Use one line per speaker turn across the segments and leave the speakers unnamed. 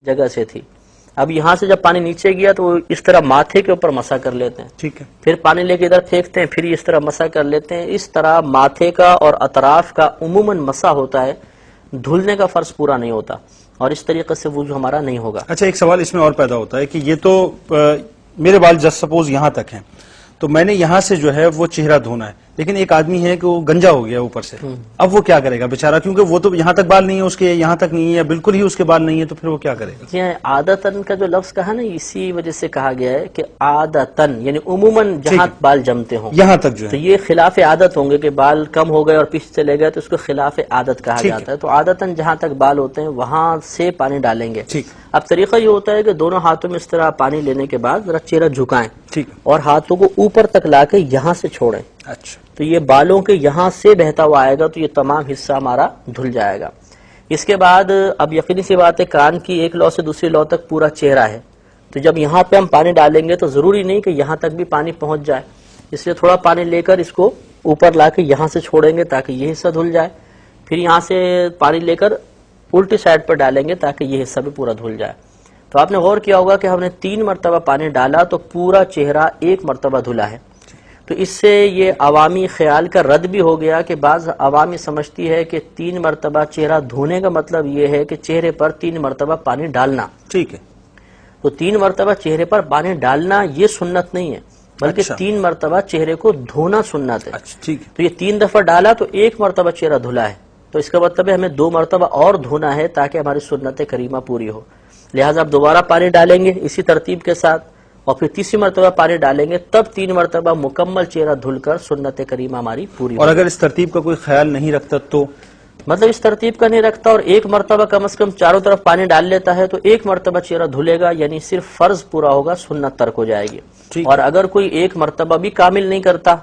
جگہ سے تھی. اب یہاں سے جب پانی نیچے گیا تو اس طرح ماتھے کے اوپر مسح کر لیتے ہیں.
ٹھیک ہے.
پھر پانی لے کے ادھر پھینکتے ہیں, پھر اس طرح مسح کر لیتے ہیں. اس طرح ماتھے کا اور اطراف کا عموماً مسح ہوتا ہے, دھلنے کا فرض پورا نہیں ہوتا, اور اس طریقے سے وضو ہمارا نہیں ہوگا.
اچھا, ایک سوال اس میں اور پیدا ہوتا ہے کہ یہ تو میرے بال جسٹ سپوز یہاں تک ہیں, تو میں نے یہاں سے جو ہے وہ چہرہ دھونا ہے, لیکن ایک آدمی ہے کہ وہ گنجا ہو گیا اوپر سے, اب وہ کیا کرے گا بیچارہ, کیونکہ وہ تو یہاں تک بال نہیں ہے اس کے, یہاں تک نہیں ہے, یا بالکل ہی اس کے بال نہیں ہے, تو پھر وہ کیا کرے گا؟
یہ عادتاً کا جو لفظ کہا نا, اسی وجہ سے کہا گیا ہے کہ عادتاً یعنی عموماً جہاں بال جمتے ہوں
یہاں تک جو
تو
ہے
یہ خلاف عادت ہوں گے کہ بال کم ہو گئے اور پیچھے چلے گئے, تو اس کو خلاف عادت کہا جاتا ہے. تو عادتاً جہاں تک بال ہوتے ہیں وہاں سے پانی ڈالیں گے.
ٹھیک.
اب طریقہ یہ ہوتا ہے کہ دونوں ہاتھوں میں اس طرح پانی لینے کے بعد ذرا چہرہ جھکائیں,
ٹھیک,
اور ہاتھوں کو اوپر تک لا کے یہاں سے چھوڑیں.
اچھا,
تو یہ بالوں کے یہاں سے بہتا ہوا آئے گا, تو یہ تمام حصہ ہمارا دھل جائے گا. اس کے بعد اب یقینی سی بات ہے, کان کی ایک لو سے دوسری لو تک پورا چہرہ ہے, تو جب یہاں پہ ہم پانی ڈالیں گے تو ضروری نہیں کہ یہاں تک بھی پانی پہنچ جائے, اس لیے تھوڑا پانی لے کر اس کو اوپر لا کے یہاں سے چھوڑیں گے تاکہ یہ حصہ دھل جائے. پھر یہاں سے پانی لے کر الٹی سائڈ پر ڈالیں گے تاکہ یہ حصہ بھی پورا دھل جائے. تو آپ نے غور کیا ہوگا کہ ہم نے 3 مرتبہ پانی ڈالا تو پورا چہرہ 1 مرتبہ دھلا ہے. تو اس سے یہ عوامی خیال کا رد بھی ہو گیا کہ بعض عوامی سمجھتی ہے کہ 3 مرتبہ چہرہ دھونے کا مطلب یہ ہے کہ چہرے پر 3 مرتبہ پانی ڈالنا.
ٹھیک ہے.
تو 3 مرتبہ چہرے پر پانی ڈالنا یہ سنت نہیں ہے, بلکہ 3 مرتبہ چہرے کو دھونا سنت ہے.
اچھا, ٹھیک ہے.
تو یہ 3 دفعہ ڈالا تو 1 مرتبہ چہرہ دھلا ہے, تو اس کا مطلب ہے ہمیں 2 مرتبہ اور دھونا ہے تاکہ ہماری سنت کریمہ پوری ہو. لہٰذا آپ دوبارہ پانی ڈالیں گے اسی ترتیب کے ساتھ, اور پھر تیسری مرتبہ پانی ڈالیں گے, تب 3 مرتبہ مکمل چہرہ دھل کر سنت کریمہ ہماری پوری.
اور اگر اس ترتیب کا کوئی خیال نہیں رکھتا تو
مطلب اس ترتیب کا نہیں رکھتا اور 1 مرتبہ کم از کم چاروں طرف پانی ڈال لیتا ہے, تو 1 مرتبہ چہرہ دھلے گا, یعنی صرف فرض پورا ہوگا, سنت ترک ہو جائے گی. اور اگر کوئی 1 مرتبہ بھی کامل نہیں کرتا,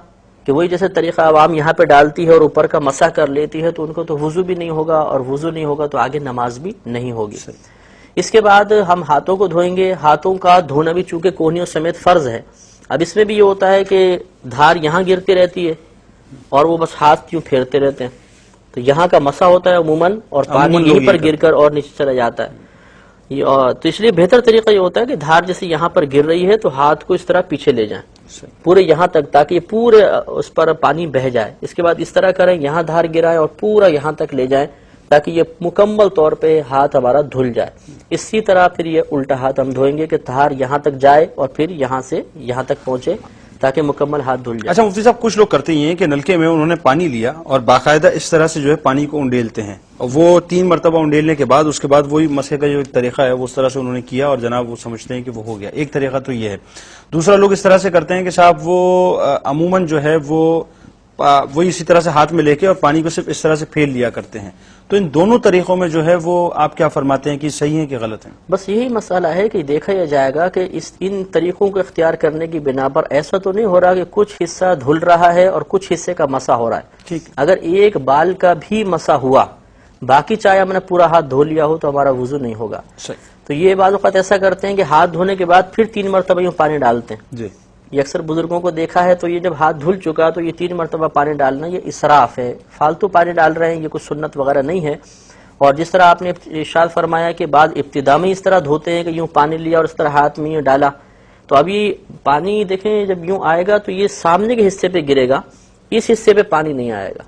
کہ وہی جیسے طریقہ عوام یہاں پہ ڈالتی ہے اور اوپر کا مسح کر لیتی ہے, تو ان کو تو وضو بھی نہیں ہوگا, اور وضو نہیں ہوگا تو آگے نماز بھی نہیں ہوگی. اس کے بعد ہم ہاتھوں کو دھوئیں گے. ہاتھوں کا دھونا بھی چونکہ کوہنیوں سمیت فرض ہے. اب اس میں بھی یہ ہوتا ہے کہ دھار یہاں گرتی رہتی ہے اور وہ بس ہاتھ کیوں پھیرتے رہتے ہیں, تو یہاں کا مسح ہوتا ہے عموماً, اور پانی یہیں پر گر کر اور نیچے چلا جاتا ہے. تو اس لیے بہتر طریقہ یہ ہوتا ہے کہ دھار جیسے یہاں پر گر رہی ہے تو ہاتھ کو اس طرح پیچھے لے جائیں پورے یہاں تک, تاکہ یہ پورے اس پر پانی بہ جائے. اس کے بعد اس طرح کریں, یہاں دھار گرائیں اور پورا یہاں تک لے جائیں تاکہ یہ مکمل طور پہ ہاتھ ہمارا دھل جائے. اسی طرح پھر یہ الٹا ہاتھ ہم دھوئیں گے کہ دھار یہاں تک جائے اور پھر یہاں سے یہاں تک پہنچے تاکہ مکمل ہاتھ دھل جائے.
اچھا مفتی صاحب, کچھ لوگ کرتے ہیں کہ نلکے میں انہوں نے پانی لیا اور باقاعدہ اس طرح سے جو ہے پانی کو انڈیلتے ہیں, اور وہ 3 مرتبہ انڈیلنے کے بعد اس کے بعد وہی مسح کا جو طریقہ ہے وہ اس طرح سے انہوں نے کیا, اور جناب وہ سمجھتے ہیں کہ وہ ہو گیا. ایک طریقہ تو یہ ہے. دوسرا لوگ اس طرح سے کرتے ہیں کہ صاحب وہ عموماً جو ہے وہ اسی طرح سے ہاتھ میں لے کے اور پانی کو صرف اس طرح سے پھیل لیا کرتے ہیں. تو ان دونوں طریقوں میں جو ہے وہ آپ کیا فرماتے ہیں کہ صحیح ہے کہ غلط ہے؟
بس یہی مسئلہ ہے کہ دیکھا یہ جائے گا کہ ان طریقوں کو اختیار کرنے کی بنا پر ایسا تو نہیں ہو رہا کہ کچھ حصہ دھل رہا ہے اور کچھ حصے کا مسح ہو رہا ہے.
ٹھیک.
اگر ایک بال کا بھی مسح ہوا, باقی چاہے ہم نے پورا ہاتھ دھو لیا ہو, تو ہمارا وضو نہیں ہوگا.
صحیح.
تو یہ بعض اوقات ایسا کرتے ہیں کہ ہاتھ دھونے کے بعد پھر 3 مرتبہ یوں پانی ڈالتے ہیں.
جی,
یہ اکثر بزرگوں کو دیکھا ہے. تو یہ جب ہاتھ دھل چکا تو یہ 3 مرتبہ پانی ڈالنا یہ اسراف ہے, فالتو پانی ڈال رہے ہیں, یہ کوئی سنت وغیرہ نہیں ہے. اور جس طرح آپ نے ارشاد فرمایا کہ بعض ابتدا میں اس طرح دھوتے ہیں کہ یوں پانی لیا اور اس طرح ہاتھ میں یوں ڈالا, تو ابھی پانی دیکھیں جب یوں آئے گا تو یہ سامنے کے حصے پہ گرے گا, اس حصے پہ پانی نہیں آئے گا.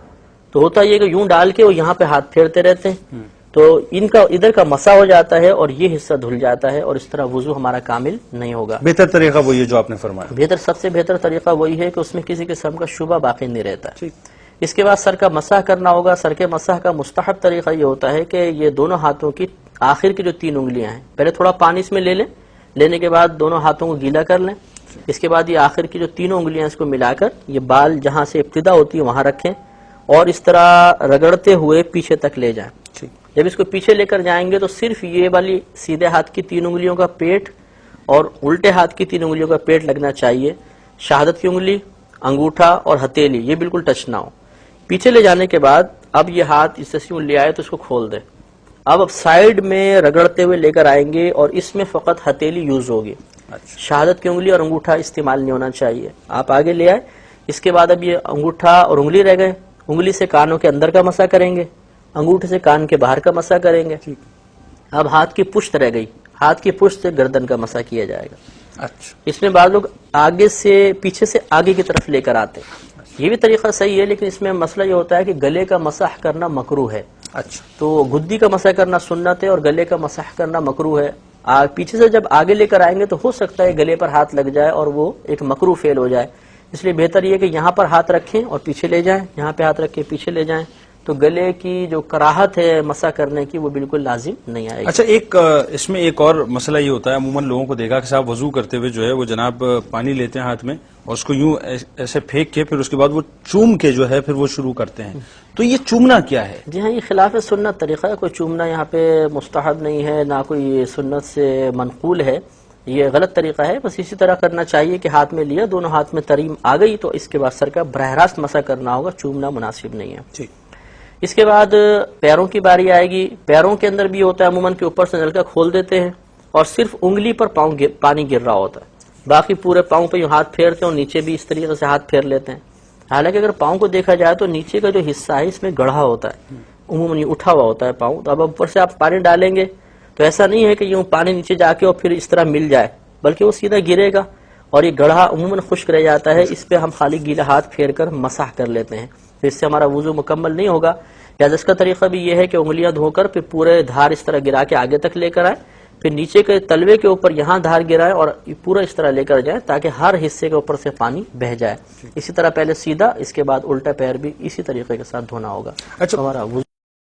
تو ہوتا یہ کہ یوں ڈال کے وہ یہاں پہ ہاتھ پھیرتے رہتے ہیں, تو ان کا ادھر کا مسح ہو جاتا ہے اور یہ حصہ دھل جاتا ہے, اور اس طرح وضو ہمارا کامل نہیں ہوگا.
بہتر طریقہ وہی ہے جو آپ نے فرمایا.
سب سے بہتر طریقہ وہی ہے کہ اس میں کسی قسم کا شبہ باقی نہیں رہتا ہے.
ٹھیک.
اس کے بعد سر کا مسح کرنا ہوگا. سر کے مسح کا مستحب طریقہ یہ ہوتا ہے کہ یہ دونوں ہاتھوں کی آخر کی جو 3 انگلیاں ہیں, پہلے تھوڑا پانی اس میں لے لیں, لینے کے بعد دونوں ہاتھوں کو گیلا کر لیں. اس کے بعد یہ آخر کی جو 3 انگلیاں اس کو ملا کر یہ بال جہاں سے ابتدا ہوتی ہے وہاں رکھیں, اور اس طرح رگڑتے ہوئے پیچھے تک لے جائیں. جب اس کو پیچھے لے کر جائیں گے تو صرف یہ والی سیدھے ہاتھ کی 3 انگلیوں کا پیٹ اور الٹے ہاتھ کی 3 انگلیوں کا پیٹ لگنا چاہیے. شہادت کی انگلی, انگوٹھا اور ہتھیلی یہ بالکل ٹچ نہ ہو. پیچھے لے جانے کے بعد اب یہ ہاتھ اس سے لے آئے تو اس کو کھول دیں. اب سائیڈ میں رگڑتے ہوئے لے کر آئیں گے اور اس میں فقط ہتھیلی یوز ہوگی. شہادت کی انگلی اور انگوٹھا استعمال نہیں ہونا چاہیے. آپ آگے لے آئے. اس کے بعد اب یہ انگوٹھا اور انگلی رہ گئے. انگلی سے کانوں کے اندر کا مسح کریں گے, انگوٹھے سے کان کے باہر کا مسح کریں گے. اب ہاتھ کی پشت رہ گئی, ہاتھ کی پشت سے گردن کا مسح کیا جائے گا.
اچھا
اس میں بعض لوگ آگے سے پیچھے سے آگے کی طرف لے کر آتے ہیں. یہ بھی طریقہ صحیح ہے، لیکن اس میں مسئلہ یہ ہوتا ہے کہ گلے کا مسح کرنا مکروہ ہے.
اچھا
تو گدی کا مسح کرنا سنت ہے اور گلے کا مسح کرنا مکروہ ہے. پیچھے سے جب آگے لے کر آئیں گے تو ہو سکتا ہے گلے پر ہاتھ لگ جائے اور وہ ایک مکروہ فعل ہو جائے. اس لیے بہتر یہ کہ یہاں پر ہاتھ رکھیں اور پیچھے لے جائیں، یہاں پہ ہاتھ رکھیں پیچھے لے جائیں، تو گلے کی جو کراہت ہے مسح کرنے کی وہ بالکل لازم نہیں آئے گی.
اچھا، ایک اس میں ایک اور مسئلہ یہ ہوتا ہے، عموماً لوگوں کو دیکھا کہ صاحب وضو کرتے ہوئے جو ہے وہ جناب پانی لیتے ہیں ہاتھ میں اور اس کو یوں ایسے پھینک کے پھر اس کے بعد وہ چوم کے جو ہے پھر وہ شروع کرتے ہیں. تو یہ چومنا کیا ہے؟
جی ہاں، یہ خلاف سنت طریقہ ہے. کوئی چومنا یہاں پہ مستحب نہیں ہے، نہ کوئی سنت سے منقول ہے. یہ غلط طریقہ ہے. بس اسی طرح کرنا چاہیے کہ ہاتھ میں لیا، دونوں ہاتھ میں تریم آ گئی تو اس کے بعد سر کا براہ راست مسح کرنا ہوگا، چومنا مناسب نہیں ہے.
ٹھیک.
اس کے بعد پیروں کی باری آئے گی. پیروں کے اندر بھی ہوتا ہے عموماً کہ اوپر سے نلکا کھول دیتے ہیں اور صرف انگلی پر پانی گر رہا ہوتا ہے، باقی پورے پاؤں پہ یوں ہاتھ پھیرتے ہیں اور نیچے بھی اس طریقے سے ہاتھ پھیر لیتے ہیں. حالانکہ اگر پاؤں کو دیکھا جائے تو نیچے کا جو حصہ ہے اس میں گڑھا ہوتا ہے، عموماً یہ اٹھا ہوا ہوتا ہے پاؤں. تو اب اوپر سے آپ پانی ڈالیں گے تو ایسا نہیں ہے کہ یوں پانی نیچے جا کے اور پھر اس طرح مل جائے، بلکہ وہ سیدھا گرے گا اور یہ گڑھا عموماً خشک رہ جاتا ہے. اس پہ ہم خالی گیلا ہاتھ پھیر کر مسح کر لیتے ہیں، پھر اس سے ہمارا وضو مکمل نہیں ہوگا. لہٰذا اس کا طریقہ بھی یہ ہے کہ انگلیاں دھو کر پھر پورے دھار اس طرح گرا کے آگے تک لے کر آئے، پھر نیچے کے تلوے کے اوپر یہاں دھار گرائے اور پورا اس طرح لے کر جائے تاکہ ہر حصے کے اوپر سے پانی بہہ جائے. اسی طرح پہلے سیدھا، اس کے بعد الٹا پیر بھی اسی طریقے کے ساتھ دھونا ہوگا.
اچھا،
ہمارا وضو